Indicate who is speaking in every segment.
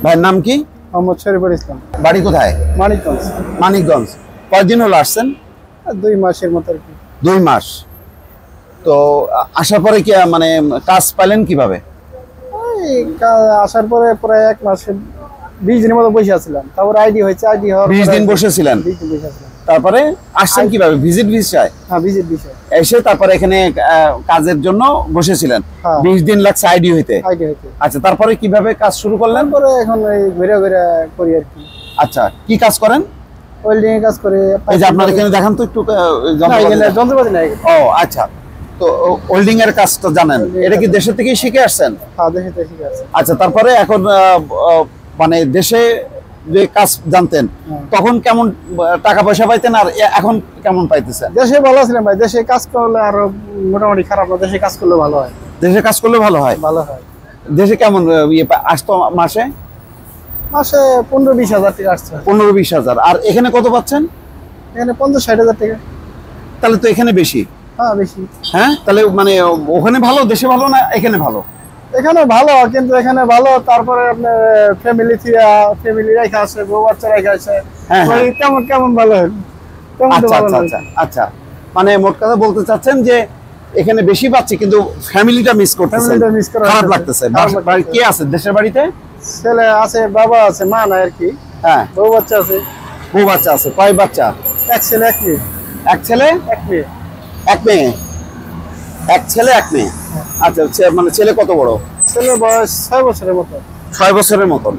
Speaker 1: ভাইয়ের নাম কি?
Speaker 2: মোহাম্মদ শরীফুল ইসলাম।
Speaker 1: বাড়ি কোথায়?
Speaker 2: মানিকগঞ্জ।
Speaker 1: মানিকগঞ্জ। কয়দিন হলো আসছেন?
Speaker 2: 2 মাসের মতো আর কি।
Speaker 1: 2 মাস। তো আসার পরে কি মানে কাজ পাইলেন কিভাবে?
Speaker 2: আসার পরে প্রায় 1 মাসে 20 দিনের মতো বসে আছিলাম। তারপর আইডি হয়েছে, আইডি হওয়ার
Speaker 1: 20 দিন বসেছিলেন।
Speaker 2: 20 দিন বসে আছিলাম।
Speaker 1: তারপরে আসছেন কিভাবে? ভিজিট ভিসায়?
Speaker 2: হ্যাঁ, ভিজিট ভিসা।
Speaker 1: এসে তারপরে এখানে কাজের জন্য বসেছিলেন। 20 দিন লাগছে আইডি হইতে।
Speaker 2: আইডি হইতে।
Speaker 1: আচ্ছা, তারপরে কিভাবে কাজ শুরু করলেন?
Speaker 2: তারপরে এখন এই ঘুরে ঘুরে করি আর কি।
Speaker 1: আচ্ছা, কি কাজ করেন?
Speaker 2: ওয়েল্ডিং এর কাজ করে।
Speaker 1: এই যে আপনার এখানে দেখান তো একটু
Speaker 2: যন্ত্রপাতি নাই।
Speaker 1: ও আচ্ছা, তো ওয়েল্ডিং এর কাজটা জানেন? এটা কি দেশের থেকেই শিখে আসছেন?
Speaker 2: হ্যাঁ, দেশে থেকে শিখে আসছি।
Speaker 1: আচ্ছা, তারপরে এখন মানে দেশে যে কাজ জানতেন তখন কেমন টাকা পয়সা পাইতেন আর এখন কেমন পাইতেছেন?
Speaker 2: দেশে ভালো ছিলাম ভাই। দেশে কাজ করলে আরো মোটামুটি খারাপ না, দেশে কাজ করলে ভালো হয়।
Speaker 1: দেশে কাজ করলে ভালো হয়?
Speaker 2: ভালো হয়।
Speaker 1: দেশে কেমন আসতো মাসে?
Speaker 2: মাসে 15-20 হাজার টাকা আসছে।
Speaker 1: 15-20 হাজার। আর এখানে কত পাচ্ছেন?
Speaker 2: এখানে 50-60 হাজার টাকা।
Speaker 1: তাহলে তো এখানে বেশি।
Speaker 2: হ্যাঁ, বেশি।
Speaker 1: হ্যাঁ, তাহলে মানে ওখানে ভালো, দেশে ভালো না এখানে ভালো?
Speaker 2: এখানে ভালো, কিন্তু এখানে ভালো। তারপরে আপনার ফ্যামিলি রেখা আছে, বউ বাচ্চা রেখা আছে। কেমন কেমন ভালো হয়।
Speaker 1: আচ্ছা আচ্ছা আচ্ছা আচ্ছা, মানে মোট কথা বলতে চাচ্ছেন যে এখানে বেশি পাচ্ছি কিন্তু ফ্যামিলিটা মিস করতেছেন, খারাপ লাগতেছে। কে আছে দেশের বাড়িতে?
Speaker 2: ছেলে আছে, বাবা আছে, মা নাই আর কি।
Speaker 1: হ্যাঁ,
Speaker 2: বউ বাচ্চা আছে।
Speaker 1: বউ বাচ্চা আছে। কয় বাচ্চা?
Speaker 2: 1 ছেলে 1 মেয়ে।
Speaker 1: 1 ছেলে
Speaker 2: 1 মেয়ে।
Speaker 1: 1 মেয়ে। 1 ছেলে 1 মেয়ে। আচ্ছা, মানে ছেলে কত বড়?
Speaker 2: ছেলে বয়স 6 বছরের মতো।
Speaker 1: 6 বছরের মতন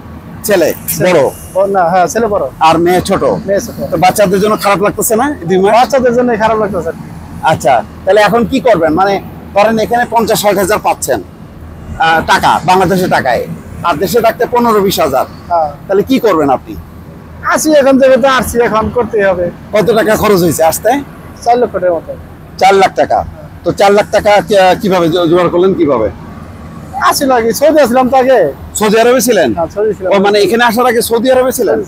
Speaker 1: ছেলে বড়?
Speaker 2: না, হ্যাঁ, ছেলে বড়
Speaker 1: আর মেয়ে ছোট।
Speaker 2: মেয়ে ছোট।
Speaker 1: তো বাচ্চাদের জন্য খারাপ লাগতেছে না? 2 মাস
Speaker 2: বাচ্চাদের জন্য খারাপ লাগতেছে।
Speaker 1: আচ্ছা, তাহলে এখন কি করবেন? মানে ধরেন এখানে 50-60 হাজার পাচ্ছেন টাকা, বাংলাদেশের টাকায়, আর দেশে থাকতে 15-20 হাজার। তাহলে কি করবেন আপনি?
Speaker 2: আসি, এখন থেকে তো আসছি, এখন করতেই হবে।
Speaker 1: কত টাকা খরচ হয়েছে আসতে?
Speaker 2: 4 লক্ষ টাকার মতো।
Speaker 1: 4 লাখ টাকা। তো 4 লাখ টাকা কিভাবে জোগাড় করলেন? কিভাবে
Speaker 2: আসছিল আগে? সৌদি আসলাম তো আগে।
Speaker 1: সৌদি আরবে ছিলেন?
Speaker 2: হ্যাঁ, সৌদি ছিলাম।
Speaker 1: ও মানে এখানে আসার আগে সৌদি আরবে ছিলেন?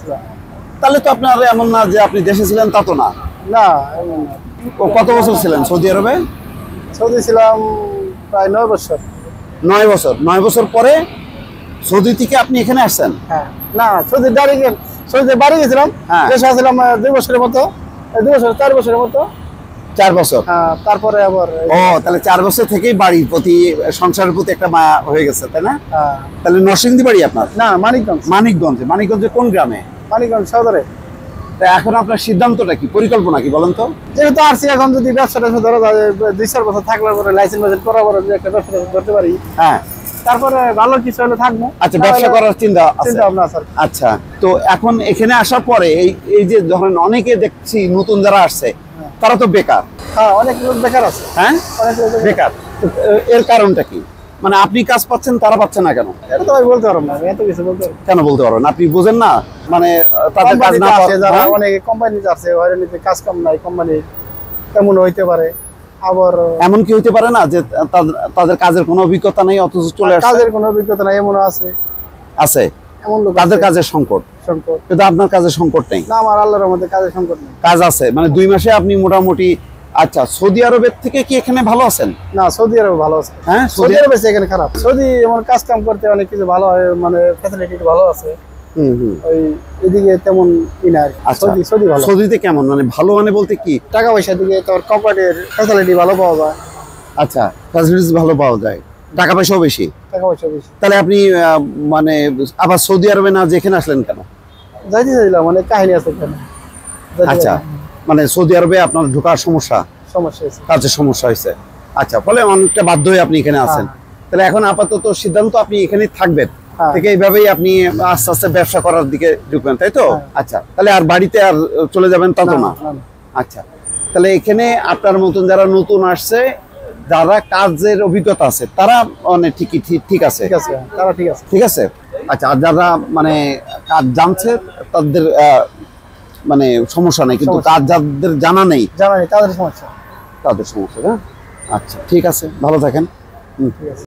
Speaker 1: তাহলে তো আপনার এমন না যে আপনি দেশে ছিলেন, তা তো না।
Speaker 2: না, এমন না।
Speaker 1: কত বছর ছিলেন সৌদি আরবে?
Speaker 2: সৌদি ছিলাম প্রায় 9 বছর।
Speaker 1: 9 বছর। 9 বছর পরে সৌদি থেকে আপনি এখানে আসছেন?
Speaker 2: হ্যাঁ। না, সৌদি বাড়ি গেছিলাম। দেশে আসলাম 2 বছরের মতো। 2 বছর 4 বছরের মতো।
Speaker 1: 4 বছর।
Speaker 2: হ্যাঁ, তারপরে আবার।
Speaker 1: ও, তাহলে 4 বছর থেকেই বাড়ির প্রতি, সংসারের প্রতি একটা মায়া হয়ে গেছে, তাই না?
Speaker 2: হ্যাঁ।
Speaker 1: তাহলে নরসিংদী বাড়ি আপনার?
Speaker 2: না, মানিকগঞ্জ।
Speaker 1: মানিকগঞ্জে। মানিকগঞ্জে কোন গ্রামে?
Speaker 2: মানিকগঞ্জ সদরে।
Speaker 1: তা এখন আপনার সিদ্ধান্তটা কি, পরিকল্পনা কি বলেন তো?
Speaker 2: যেহেতু আসছি, এখন যদি ব্যবসাটা ধরা যায় 2-4 বছর থাকলে পরে লাইসেন্স করার পরে যদি একটা ব্যবসা করতে পারি,
Speaker 1: হ্যাঁ,
Speaker 2: তারপরে ভালো কিছু হলে থাকবো।
Speaker 1: আচ্ছা, ব্যবসা করার চিন্তা
Speaker 2: ভাবনা আছে।
Speaker 1: আচ্ছা, তো এখন এখানে আসার পরে এই যে ধরেন অনেকে দেখছি নতুন যারা আসছে তারা তো বেকার।
Speaker 2: হ্যাঁ, অনেক লোক বেকার আছে।
Speaker 1: হ্যাঁ, অনেক লোক বেকার। এর কারণটা কি? মানে আপনি কাজ পাচ্ছেন, তারা পাচ্ছে না কেন?
Speaker 2: এটা তো আমি বলতে পারবো না, এত কিছু বলতে পারবো।
Speaker 1: কেন বলতে পারবেন? আপনি বুঝেন না? মানে তাদের কাজ না
Speaker 2: আছে, যারা অনেকে কোম্পানিতে আছে, হয়রানিতে কাজ কাম নাই কোম্পানি, তেমন হইতে পারে। আবার
Speaker 1: এমন কি হইতে পারে না যে তাদের কাজের কোনো অভিজ্ঞতা নেই অথচ চলে আসে?
Speaker 2: কাজের কোনো অভিজ্ঞতা নাই, এমন আছে।
Speaker 1: আছে
Speaker 2: এমন লোক,
Speaker 1: তাদের কাজের সংকট। কিন্তু আপনার কাজের সংকট নেই?
Speaker 2: না, আমার আল্লাহর রহমতে কাজের সংকট নেই।
Speaker 1: কাজ আছে, মানে 2 মাসে আপনি মোটামুটি। আচ্ছা, সৌদি আরবের থেকে কি এখানে ভালো আছেন?
Speaker 2: না, সৌদি আরবে ভালো আছে।
Speaker 1: হ্যাঁ,
Speaker 2: সৌদি আরবে এখানে খারাপ। সৌদি এমন কাজ কাম করতে অনেক কিছু ভালো হয়, মানে ফ্যাসিলিটি ভালো আছে। ওই এদিকে তেমন না। সৌদি ভালো।
Speaker 1: সৌদিতে কেমন মানে ভালো, মানে বলতে কি?
Speaker 2: টাকা পয়সা দিকে তোর কোম্পানির ফ্যাসিলিটি ভালো পাওয়া যায়।
Speaker 1: আচ্ছা, ফ্যাসিলিটিস ভালো পাওয়া যায়, টাকা পয়সাও বেশি।
Speaker 2: টাকা পয়সা বেশি।
Speaker 1: তাহলে আপনি মানে আবার সৌদি আরবে না যেখানে আসলেন কেন?
Speaker 2: যাইতে চাইলাম, মানে কাহিনী আছে এখানে।
Speaker 1: আচ্ছা, মানে সৌদি আরবে আপনার ঢোকার সমস্যা
Speaker 2: হয়েছে,
Speaker 1: কাজের সমস্যা হয়েছে। আচ্ছা, ফলে অনেকটা বাধ্য হয়ে আপনি এখানে আছেন। তাহলে এখন আপাতত সিদ্ধান্ত আপনি এখানে থাকবেন, থেকে এইভাবেই আপনি আস্তে আস্তে ব্যবসা করার দিকে ঢুকবেন, তাই তো? আচ্ছা, তাহলে আর বাড়িতে আর চলে যাবেন তা তো না? আচ্ছা, তাহলে এখানে আপনার মতন যারা নতুন আসছে, যারা কাজের অভিজ্ঞতা আছে, তারা মানে ঠিক আছে।
Speaker 2: তারা ঠিক আছে,
Speaker 1: ঠিক আছে। আচ্ছা, আর যারা মানে কাজ জানছে তাদের মানে সমস্যা নেই, কিন্তু কাজ যাদের জানা নেই
Speaker 2: তাদের সমস্যা।
Speaker 1: না? আচ্ছা, ঠিক আছে, ভালো থাকেন।
Speaker 2: ঠিক আছে।